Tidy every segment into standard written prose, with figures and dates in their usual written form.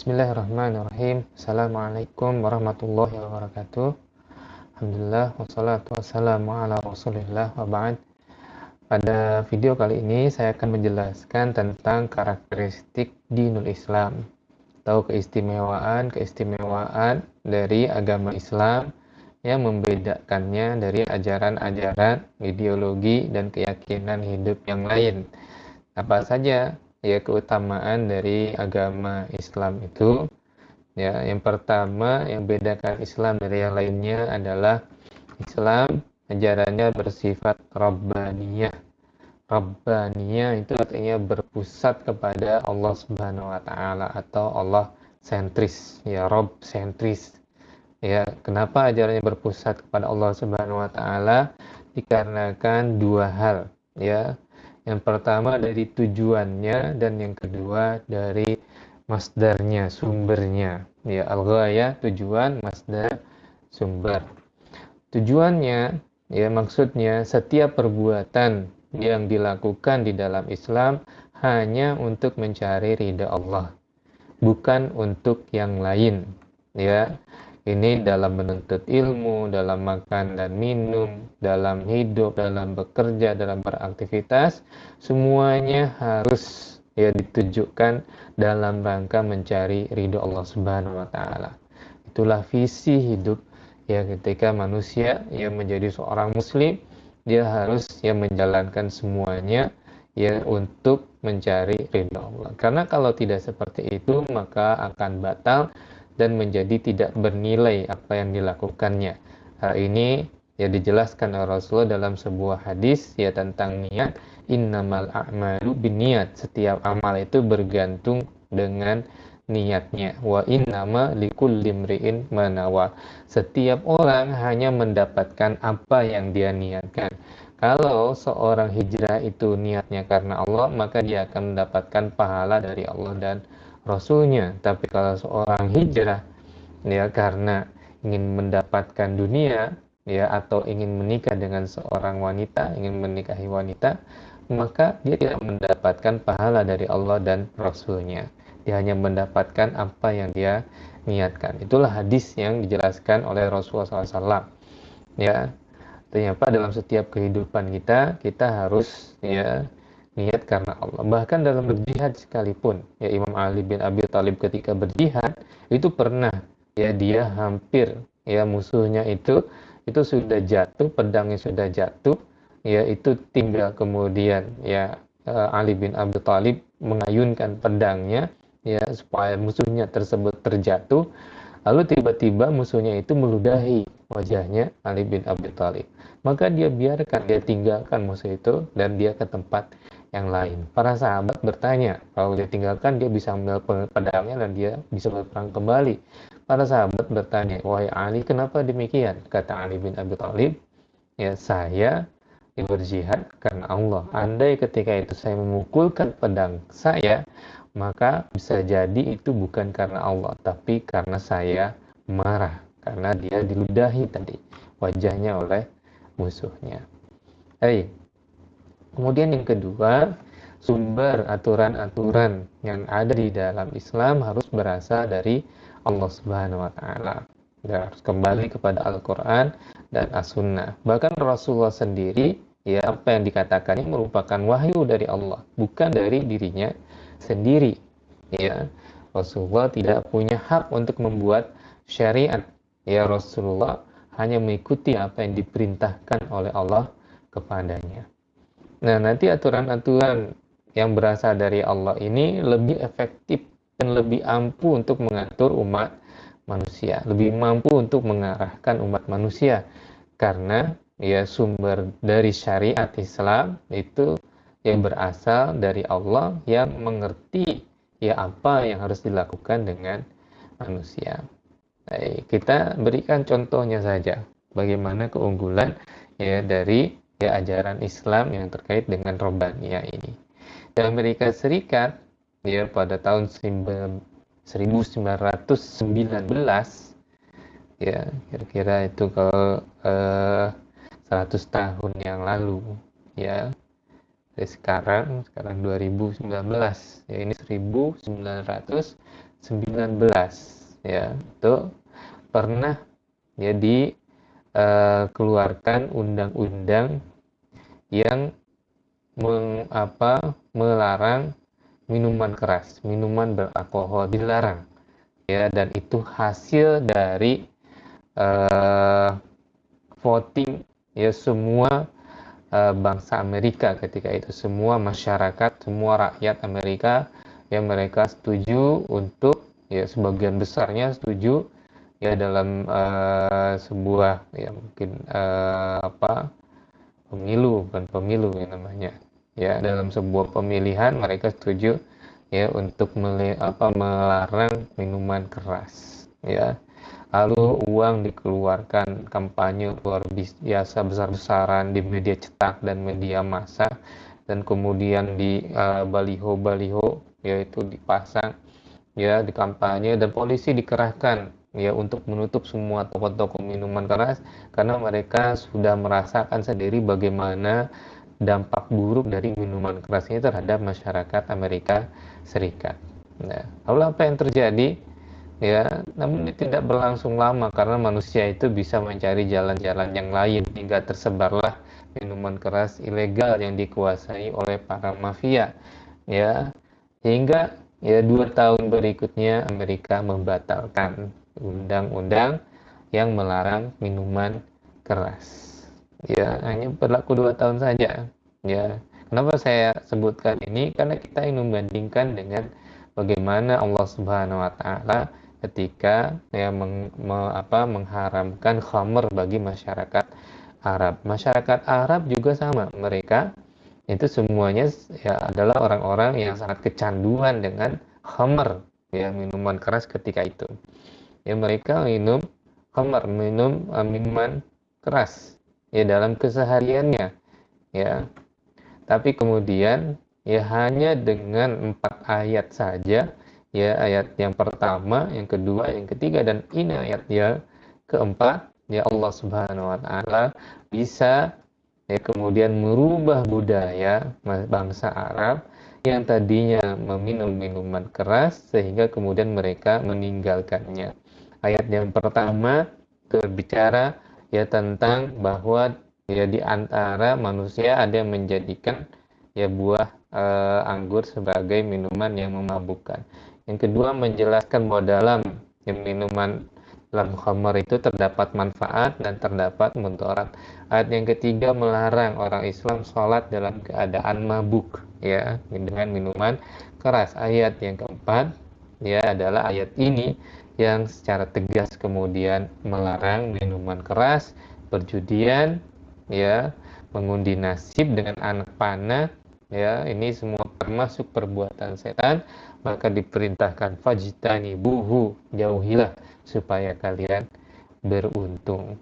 Bismillahirrahmanirrahim. Assalamualaikum warahmatullahi wabarakatuh. Alhamdulillah, wassalatu wassalamu ala rasulillah wa ba'd. Pada video kali ini saya akan menjelaskan tentang karakteristik dinul Islam atau keistimewaan dari agama Islam yang membedakannya dari ajaran-ajaran, ideologi, dan keyakinan hidup yang lain. Apa saja ya keutamaan dari agama Islam itu? Ya, yang pertama yang bedakan Islam dari yang lainnya adalah Islam ajarannya bersifat Rabbaniyah. Rabbaniyah itu artinya berpusat kepada Allah Subhanahu wa taala atau Allah sentris, ya Rob sentris. Ya, kenapa ajarannya berpusat kepada Allah Subhanahu wa taala? Dikarenakan dua hal, ya. Yang pertama dari tujuannya dan yang kedua dari masdarnya, sumbernya. Ya, al-ghayah tujuan, masdar sumber. Tujuannya, ya maksudnya setiap perbuatan yang dilakukan di dalam Islam hanya untuk mencari ridha Allah, bukan untuk yang lain. Ya, ini dalam menuntut ilmu, dalam makan dan minum, dalam hidup, dalam bekerja, dalam beraktivitas, semuanya harus ya ditujukan dalam rangka mencari ridho Allah Subhanahu wa taala. Itulah visi hidup ya ketika manusia yang menjadi seorang muslim, dia harus ya menjalankan semuanya ya untuk mencari ridho Allah. Karena kalau tidak seperti itu maka akan batal dan menjadi tidak bernilai apa yang dilakukannya. Hal ini ya dijelaskan oleh Rasulullah dalam sebuah hadis ya tentang niat. Innamal a'malu binniyat. Setiap amal itu bergantung dengan niatnya. Wa innama likulli imri'in ma nawa. Setiap orang hanya mendapatkan apa yang dia niatkan. Kalau seorang hijrah itu niatnya karena Allah, maka dia akan mendapatkan pahala dari Allah dan Rasulnya. Tapi kalau seorang hijrah ya karena ingin mendapatkan dunia ya atau ingin menikah dengan seorang wanita, ingin menikahi wanita, maka dia tidak mendapatkan pahala dari Allah dan Rasulnya. Dia hanya mendapatkan apa yang dia niatkan. Itulah hadis yang dijelaskan oleh Rasulullah SAW. Ya, ternyata dalam setiap kehidupan kita harus ya niat karena Allah. Bahkan dalam berjihad sekalipun, ya Imam Ali bin Abi Thalib ketika berjihad itu pernah ya dia hampir ya musuhnya itu sudah jatuh, pedangnya sudah jatuh, ya itu tinggal kemudian ya Ali bin Abi Thalib mengayunkan pedangnya ya supaya musuhnya tersebut terjatuh. Lalu tiba-tiba musuhnya itu meludahi wajahnya Ali bin Abi Thalib. Maka dia biarkan, dia tinggalkan musuh itu dan dia ke tempat yang lain. Para sahabat bertanya, kalau dia tinggalkan dia bisa ambil pedangnya dan dia bisa berperang kembali. Para sahabat bertanya, wahai Ali, kenapa demikian? Kata Ali bin Abi Thalib, ya saya berjihad karena Allah. Andai ketika itu saya memukulkan pedang saya, maka bisa jadi itu bukan karena Allah, tapi karena saya marah, karena dia diludahi tadi wajahnya oleh musuhnya. Kemudian yang kedua, sumber aturan-aturan yang ada di dalam Islam harus berasal dari Allah Subhanahu wa taala. Harus kembali kepada Al-Qur'an dan As-Sunnah. Bahkan Rasulullah sendiri ya apa yang dikatakannya merupakan wahyu dari Allah, bukan dari dirinya sendiri. Ya, Rasulullah tidak punya hak untuk membuat syariat. Ya, Rasulullah hanya mengikuti apa yang diperintahkan oleh Allah kepadanya. Nah, nanti aturan-aturan yang berasal dari Allah ini lebih efektif dan lebih ampuh untuk mengatur umat manusia, lebih mampu untuk mengarahkan umat manusia. Karena ya sumber dari syariat Islam itu yang berasal dari Allah yang mengerti ya apa yang harus dilakukan dengan manusia. Baik, kita berikan contohnya saja bagaimana keunggulan ya dari ya ajaran Islam yang terkait dengan Robbaniyah ini. Di Amerika Serikat ya pada tahun 1919 ya kira-kira itu kalau 100 tahun yang lalu ya. Dari sekarang 2019 ya ini 1919 ya, itu pernah ya dikeluarkan undang-undang yang melarang minuman keras, minuman beralkohol dilarang ya, dan itu hasil dari voting ya semua bangsa Amerika ketika itu, semua masyarakat, semua rakyat Amerika yang mereka setuju untuk ya sebagian besarnya setuju ya dalam sebuah ya mungkin pemilu, bukan pemilu ya namanya ya, dalam sebuah pemilihan mereka setuju ya untuk melarang minuman keras ya. Lalu uang dikeluarkan kampanye luar biasa besar-besaran di media cetak dan media massa, dan kemudian di baliho-baliho yaitu dipasang ya di kampanye, dan polisi dikerahkan ya untuk menutup semua toko-toko minuman keras karena mereka sudah merasakan sendiri bagaimana dampak buruk dari minuman keras ini terhadap masyarakat Amerika Serikat. Nah, lalu apa yang terjadi? Ya, namun ini tidak berlangsung lama karena manusia itu bisa mencari jalan-jalan yang lain hingga tersebarlah minuman keras ilegal yang dikuasai oleh para mafia. Ya, hingga ya 2 tahun berikutnya Amerika membatalkan undang-undang yang melarang minuman keras. Ya, hanya berlaku 2 tahun saja. Ya, kenapa saya sebutkan ini? Karena kita ingin membandingkan dengan bagaimana Allah Subhanahu Wa Taala ketika ya mengharamkan khamr bagi masyarakat Arab. Masyarakat Arab juga sama, mereka itu semuanya ya adalah orang-orang yang sangat kecanduan dengan khamr ya, minuman keras ketika itu. Ya mereka minum khamr, minuman keras ya dalam kesehariannya ya. Tapi kemudian ya hanya dengan 4 ayat saja ya, ayat yang pertama, yang kedua, yang ketiga, dan ini ayat yang keempat ya, Allah Subhanahu Wa Taala bisa ya kemudian merubah budaya bangsa Arab yang tadinya meminum minuman keras sehingga kemudian mereka meninggalkannya. Ayat yang pertama berbicara ya tentang bahwa ya di antara manusia ada yang menjadikan ya buah anggur sebagai minuman yang memabukkan. Yang kedua menjelaskan bahwa dalam minuman dalam khamar itu terdapat manfaat dan terdapat mudarat. Ayat yang ketiga melarang orang Islam sholat dalam keadaan mabuk ya dengan minuman keras. Ayat yang keempat ya adalah ayat ini yang secara tegas kemudian melarang minuman keras, perjudian ya, mengundi nasib dengan anak panah ya, ini semua termasuk perbuatan setan, maka diperintahkan fajtani buhu, jauhilah supaya kalian beruntung.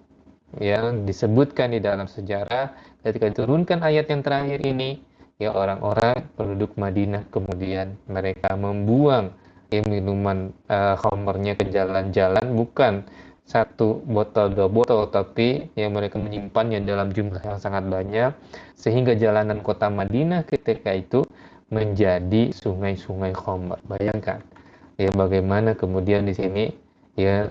Yang disebutkan di dalam sejarah ketika diturunkan ayat yang terakhir ini ya, orang-orang penduduk Madinah kemudian mereka membuang ya minuman khamrnya ke jalan-jalan, bukan 1 botol 2 botol, tapi yang mereka menyimpannya dalam jumlah yang sangat banyak sehingga jalanan kota Madinah ketika itu menjadi sungai-sungai khamr. Bayangkan ya bagaimana kemudian di sini ya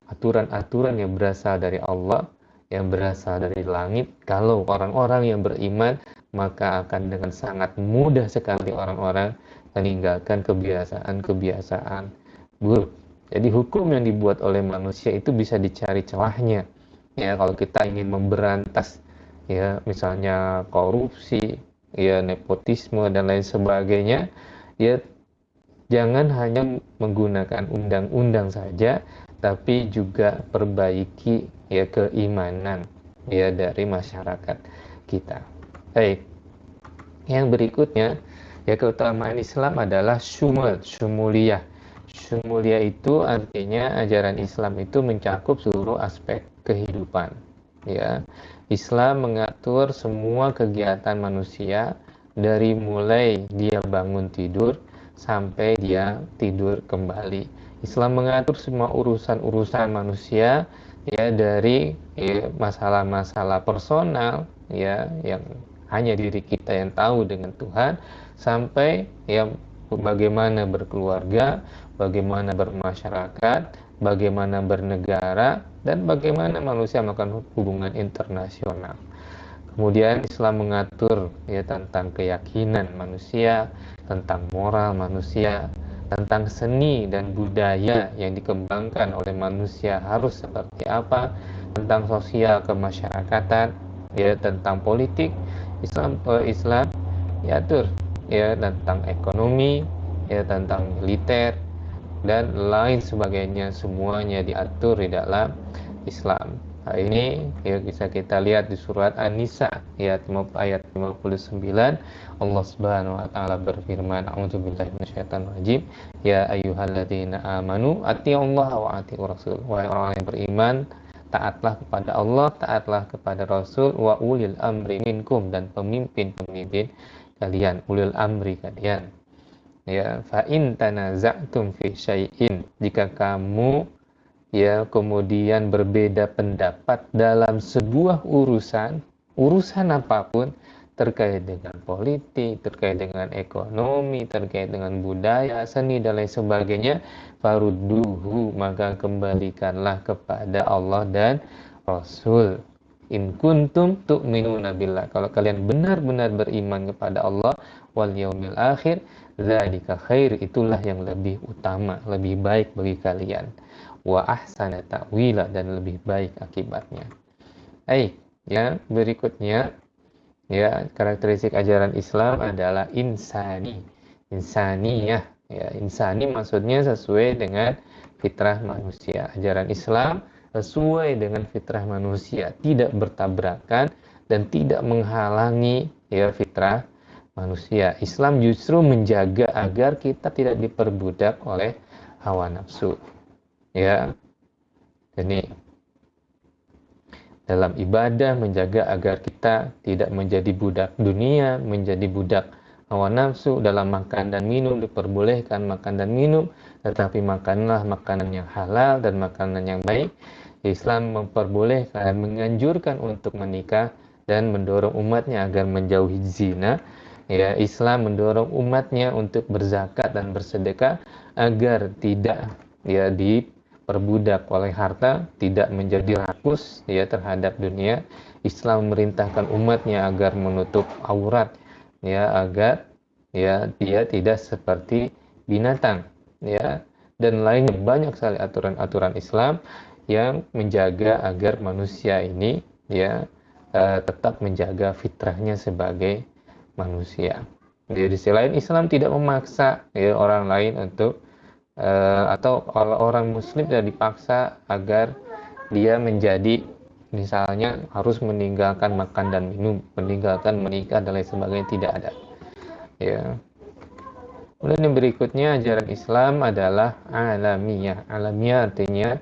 aturan-aturan yang berasal dari Allah, yang berasal dari langit. Kalau orang-orang yang beriman, maka akan dengan sangat mudah sekali orang-orang meninggalkan kebiasaan-kebiasaan buruk. Jadi hukum yang dibuat oleh manusia itu bisa dicari celahnya. Ya, kalau kita ingin memberantas ya misalnya korupsi, ya nepotisme dan lain sebagainya, ya jangan hanya menggunakan undang-undang saja, tapi juga perbaiki ya keimanan ya dari masyarakat kita. Baik. Yang berikutnya ya, keutamaan Islam adalah syumuliyah. Syumuliyah itu artinya ajaran Islam itu mencakup seluruh aspek kehidupan. Ya, Islam mengatur semua kegiatan manusia dari mulai dia bangun tidur sampai dia tidur kembali. Islam mengatur semua urusan-urusan manusia ya, dari masalah-masalah personal ya yang hanya diri kita yang tahu dengan Tuhan, sampai ya bagaimana berkeluarga, bagaimana bermasyarakat, bagaimana bernegara, dan bagaimana manusia melakukan hubungan internasional. Kemudian Islam mengatur ya tentang keyakinan manusia, tentang moral manusia, tentang seni dan budaya yang dikembangkan oleh manusia harus seperti apa, tentang sosial kemasyarakatan, ya tentang politik. Islam diatur ya tentang ekonomi, ya tentang militer dan lain sebagainya, semuanya diatur di dalam Islam. Nah, ini ya bisa kita lihat di surat An-Nisa ayat 59. Allah Subhanahu wa taala berfirman, a'udzubillahi minasyaitonir rajim, ya ayyuhalladzina amanu atti'ullaha wa atti'ur rasul. Wahai orang yang beriman, taatlah kepada Allah, taatlah kepada Rasul, wa ulil amri minkum, dan pemimpin-pemimpin kalian, ulil amri kalian. Ya, fa in tanaza'tum fi syai'in, jika kamu ya kemudian berbeda pendapat dalam sebuah urusan apapun, terkait dengan politik, terkait dengan ekonomi, terkait dengan budaya, seni dan lain sebagainya, farudduhu, maka kembalikanlah kepada Allah dan Rasul. In kuntum tu'minuna billah, kalau kalian benar-benar beriman kepada Allah wal yaumil akhir, dzalika khair, itulah yang lebih utama, lebih baik bagi kalian, wa ahsana ta'wila, dan lebih baik akibatnya. Ya, berikutnya ya, karakteristik ajaran Islam adalah insaniyah. Ya, insani maksudnya sesuai dengan fitrah manusia. Ajaran Islam sesuai dengan fitrah manusia, tidak bertabrakan dan tidak menghalangi ya fitrah manusia. Islam justru menjaga agar kita tidak diperbudak oleh hawa nafsu. Ya, jadi dalam ibadah menjaga agar kita tidak menjadi budak dunia, menjadi budak hawa nafsu. Dalam makan dan minum diperbolehkan makan dan minum, tetapi makanlah makanan yang halal dan makanan yang baik. Islam memperbolehkan, menganjurkan untuk menikah dan mendorong umatnya agar menjauhi zina. Ya, Islam mendorong umatnya untuk berzakat dan bersedekah agar tidak ya diperbudak oleh harta, tidak menjadi rakus ya terhadap dunia. Islam memerintahkan umatnya agar menutup aurat ya, agar ya dia tidak seperti binatang ya, dan lainnya. Banyak sekali aturan-aturan Islam yang menjaga agar manusia ini ya tetap menjaga fitrahnya sebagai manusia. Di sisi lain, Islam tidak memaksa ya orang lain untuk atau orang muslim tidak dipaksa agar dia menjadi misalnya harus meninggalkan makan dan minum, meninggalkan menikah dan lain sebagainya, tidak ada. Ya. Kemudian yang berikutnya, ajaran Islam adalah alamiah. Alamiah artinya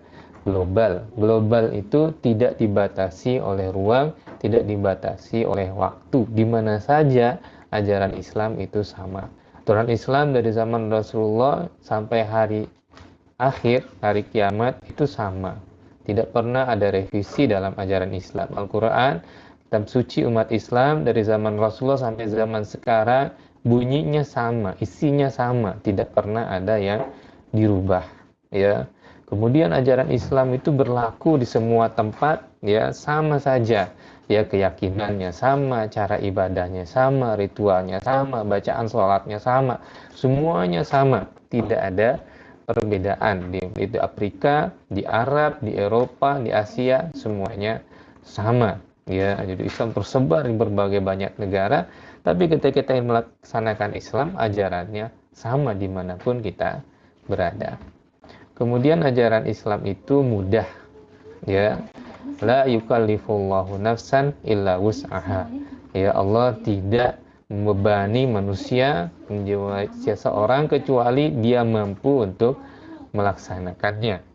global. Global itu tidak dibatasi oleh ruang, tidak dibatasi oleh waktu. Di mana saja ajaran Islam itu sama. Aturan Islam dari zaman Rasulullah sampai hari akhir, hari kiamat, itu sama. Tidak pernah ada revisi dalam ajaran Islam. Al-Quran, kitab suci umat Islam dari zaman Rasulullah sampai zaman sekarang, bunyinya sama, isinya sama, tidak pernah ada yang dirubah. Ya. Kemudian ajaran Islam itu berlaku di semua tempat, ya sama saja. Ya, keyakinannya sama, cara ibadahnya sama, ritualnya sama, bacaan sholatnya sama, semuanya sama, tidak ada perbedaan. Di Afrika, di Arab, di Eropa, di Asia, semuanya sama. Ya, jadi Islam tersebar di berbagai banyak negara, tapi ketika kita melaksanakan Islam, ajarannya sama dimanapun kita berada. Kemudian ajaran Islam itu mudah, ya. La yukallifullahu nafsan illa wus'aha. Ya, Allah tidak membebani manusia, seseorang kecuali dia mampu untuk melaksanakannya.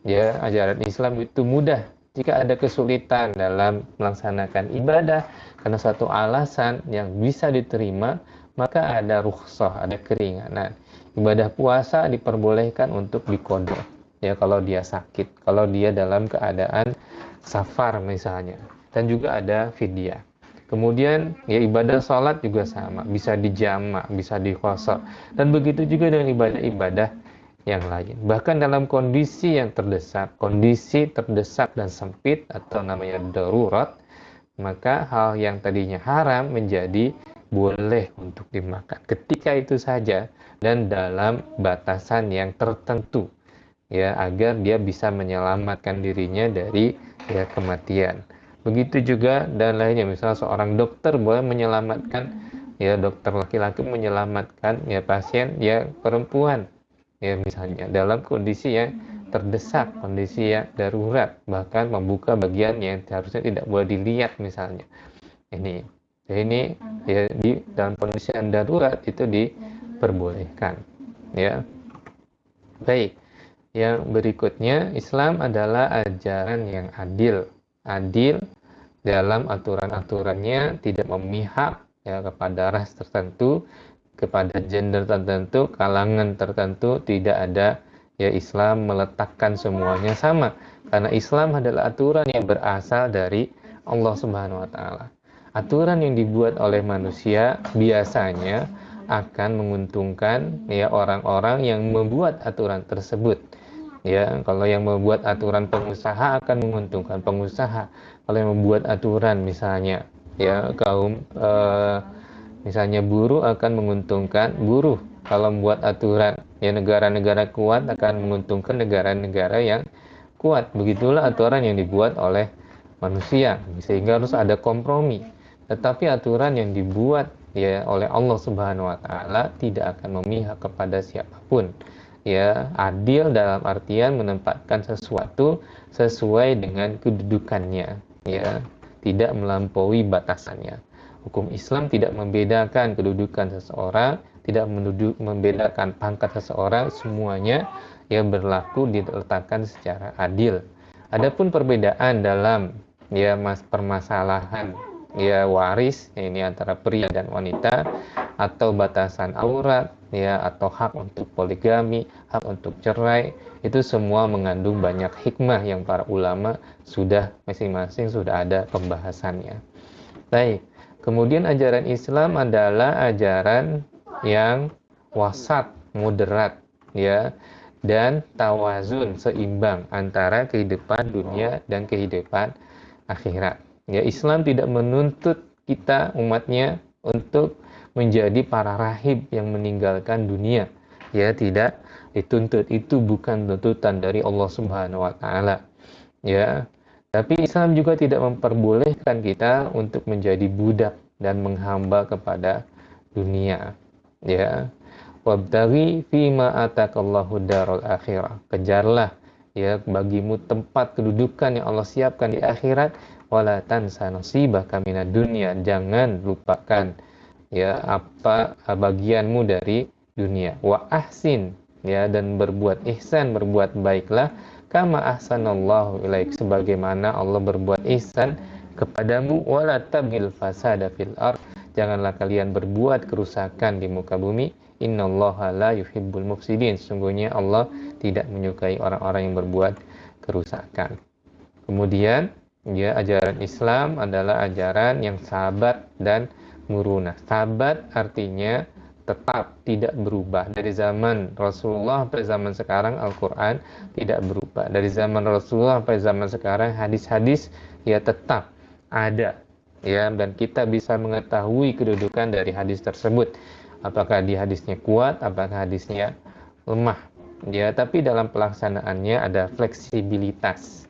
Ya, ajaran Islam itu mudah. Jika ada kesulitan dalam melaksanakan ibadah karena satu alasan yang bisa diterima, maka ada rukhsah, ada keringanan. Ibadah puasa diperbolehkan untuk diqadha. Ya, kalau dia sakit, kalau dia dalam keadaan safar misalnya. Dan juga ada fidyah. Kemudian ya ibadah sholat juga sama, bisa dijamak, bisa diqashar, dan begitu juga dengan ibadah-ibadah yang lain. Bahkan dalam kondisi terdesak dan sempit atau namanya darurat, maka hal yang tadinya haram menjadi boleh untuk dimakan ketika itu saja dan dalam batasan yang tertentu, ya, agar dia bisa menyelamatkan dirinya dari ya kematian. Begitu juga dan lainnya, misalnya seorang dokter boleh menyelamatkan, ya, dokter laki-laki menyelamatkan ya pasien ya perempuan, ya, misalnya dalam kondisi yang terdesak, kondisi yang darurat, bahkan membuka bagian yang seharusnya tidak boleh dilihat misalnya. Ini ya di dalam kondisi yang darurat itu diperbolehkan, ya. Baik, yang berikutnya, Islam adalah ajaran yang adil. Adil dalam aturan-aturannya, tidak memihak ya kepada ras tertentu, kepada gender tertentu, kalangan tertentu. Tidak ada ya Islam meletakkan semuanya sama, karena Islam adalah aturan yang berasal dari Allah Subhanahu wa taala. Aturan yang dibuat oleh manusia biasanya akan menguntungkan ya orang-orang yang membuat aturan tersebut. Ya, kalau yang membuat aturan pengusaha akan menguntungkan pengusaha. Kalau yang membuat aturan misalnya ya kaum misalnya buruh akan menguntungkan buruh. Kalau membuat aturan ya negara-negara kuat akan menguntungkan negara-negara yang kuat. Begitulah aturan yang dibuat oleh manusia, sehingga harus ada kompromi. Tetapi aturan yang dibuat ya oleh Allah Subhanahu wa taala tidak akan memihak kepada siapapun. Ya, adil dalam artian menempatkan sesuatu sesuai dengan kedudukannya, ya, tidak melampaui batasannya. Hukum Islam tidak membedakan kedudukan seseorang, tidak membedakan pangkat seseorang, semuanya yang berlaku diletakkan secara adil. Adapun perbedaan dalam ya permasalahan ya waris, ya, ini antara pria dan wanita, atau batasan aurat ya, atau hak untuk poligami, hak untuk cerai, itu semua mengandung banyak hikmah yang para ulama sudah masing-masing sudah ada pembahasannya. Baik, kemudian ajaran Islam adalah ajaran yang wasat, moderat, ya, dan tawazun, seimbang antara kehidupan dunia dan kehidupan akhirat. Ya, Islam tidak menuntut kita umatnya untuk menjadi para rahib yang meninggalkan dunia. Ya, tidak dituntut. Itu bukan tuntutan dari Allah Subhanahu wa taala. Ya. Tapi Islam juga tidak memperbolehkan kita untuk menjadi budak dan menghamba kepada dunia. Ya. Wabtaghi fima atakallahu darul akhirah. Kejarlah ya bagimu tempat kedudukan yang Allah siapkan di akhirat, wala tansa nasibaka minad dunya. Jangan lupakan ya apa bagianmu dari dunia. Wa ahsin, ya, dan berbuat ihsan, berbuat baiklah, kama ahsanallahu ilaik, sebagaimana Allah berbuat ihsan kepadamu. Wala tabghil fasada fil ard, janganlah kalian berbuat kerusakan di muka bumi. Innallaha la yuhibbul mufsidin, sungguhnya Allah tidak menyukai orang-orang yang berbuat kerusakan. Kemudian ya ajaran Islam adalah ajaran yang sabat dan murunah. Sabat artinya tetap, tidak berubah. Dari zaman Rasulullah sampai zaman sekarang Al-Quran tidak berubah. Dari zaman Rasulullah sampai zaman sekarang hadis-hadis ya tetap ada, ya, dan kita bisa mengetahui kedudukan dari hadis tersebut. Apakah di hadisnya kuat, apakah hadisnya lemah, ya. Tapi dalam pelaksanaannya ada fleksibilitas.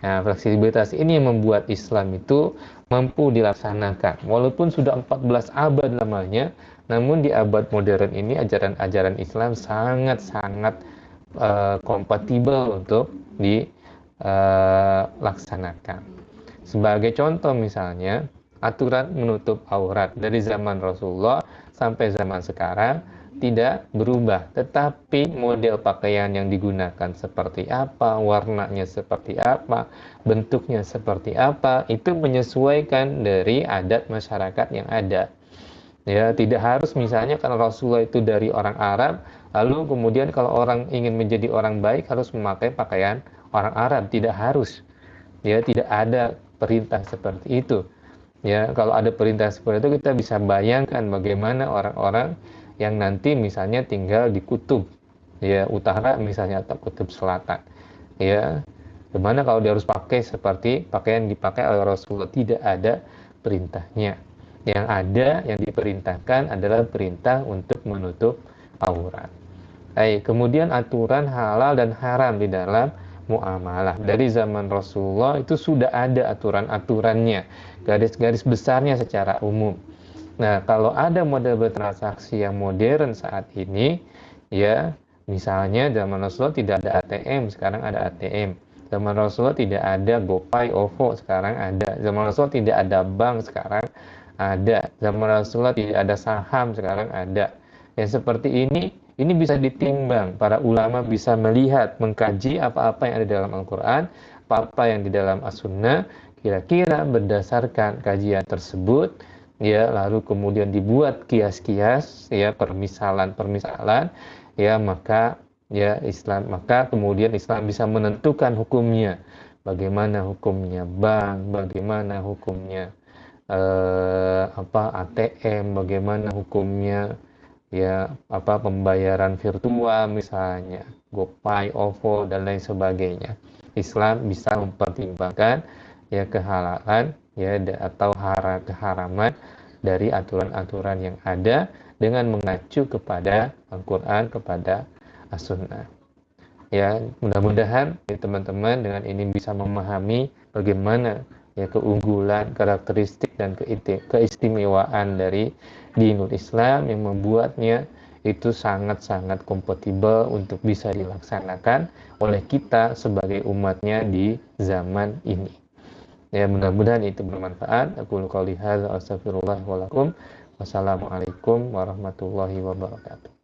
Nah, fleksibilitas ini yang membuat Islam itu mampu dilaksanakan. Walaupun sudah 14 abad lamanya, namun di abad modern ini ajaran-ajaran Islam sangat-sangat kompatibel untuk dilaksanakan. Sebagai contoh misalnya, aturan menutup aurat dari zaman Rasulullah sampai zaman sekarang tidak berubah, tetapi model pakaian yang digunakan seperti apa, warnanya seperti apa, bentuknya seperti apa, itu menyesuaikan dari adat masyarakat yang ada. Ya, tidak harus misalnya kalau Rasulullah itu dari orang Arab, lalu kemudian kalau orang ingin menjadi orang baik harus memakai pakaian orang Arab, tidak harus. Ya, tidak ada perintah seperti itu. Ya, kalau ada perintah seperti itu kita bisa bayangkan bagaimana orang-orang yang nanti misalnya tinggal di kutub ya utara misalnya atau kutub selatan. Ya, gimana kalau dia harus pakai seperti pakaian dipakai oleh Rasulullah, tidak ada perintahnya. Yang ada yang diperintahkan adalah perintah untuk menutup aurat. Kemudian aturan halal dan haram di dalam muamalah. Dari zaman Rasulullah itu sudah ada aturan-aturannya, garis-garis besarnya secara umum. Nah, kalau ada model bertransaksi yang modern saat ini, ya, misalnya zaman Rasulullah tidak ada ATM, sekarang ada ATM. Zaman Rasulullah tidak ada GoPay, OVO, sekarang ada. Zaman Rasulullah tidak ada bank, sekarang ada. Zaman Rasulullah tidak ada saham, sekarang ada. Yang seperti ini bisa ditimbang. Para ulama bisa melihat, mengkaji apa-apa yang ada dalam Al-Quran, apa-apa yang di dalam As-Sunnah, kira-kira berdasarkan kajian tersebut, ya, lalu kemudian dibuat kias-kias, ya, permisalan-permisalan, ya, maka kemudian Islam bisa menentukan hukumnya. Bagaimana hukumnya bank, bagaimana hukumnya ATM, bagaimana hukumnya ya pembayaran virtual misalnya GoPay, OVO dan lain sebagainya. Islam bisa mempertimbangkan ya kehalalan ya atau keharaman dari aturan-aturan yang ada dengan mengacu kepada Al-Quran, kepada As-Sunnah. Ya, mudah-mudahan ya, teman-teman dengan ini bisa memahami bagaimana ya keunggulan, karakteristik dan keistimewaan dari dinul Islam yang membuatnya itu sangat-sangat kompatibel untuk bisa dilaksanakan oleh kita sebagai umatnya di zaman ini. Ya, mudah-mudahan itu bermanfaat. Aku qouli hadza, astaghfirullah wa lakum. Wassalamualaikum warahmatullahi wabarakatuh.